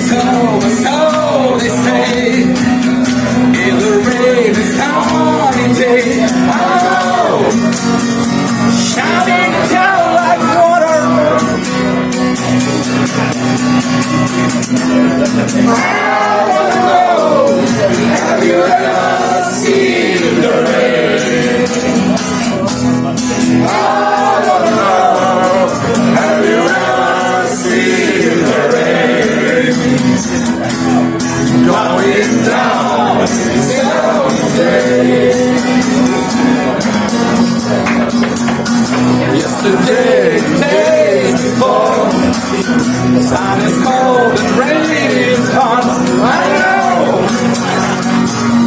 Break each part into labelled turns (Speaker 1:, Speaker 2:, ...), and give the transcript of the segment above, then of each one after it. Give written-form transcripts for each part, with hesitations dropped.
Speaker 1: So they say, in the rain, the sunny day, oh, shouting down like water. I wanna know, have you ever seen the rain? I wanna know, have you ever seen the rain? Going down someday. Yesterday, day before, the sun is cold and rain is gone. I know,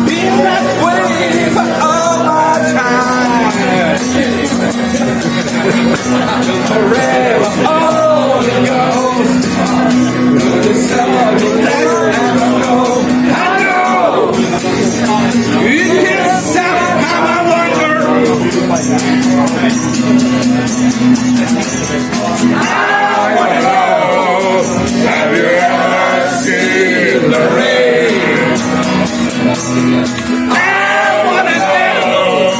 Speaker 1: been that way for all my time. Forever on it goes. The sun will never know. I know, it can somehow I wonder. I wanna know, have you ever seen the rain? I wanna know,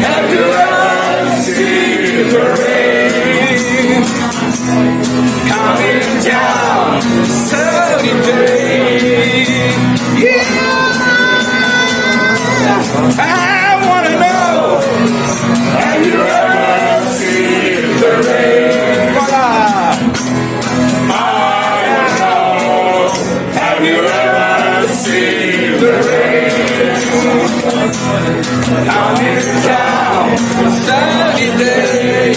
Speaker 1: have you ever seen the rain? Coming down sunny day. Yeah, I wanna know, have you ever seen the rain? Voila! I know, have you ever seen the rain? Coming down sunny day.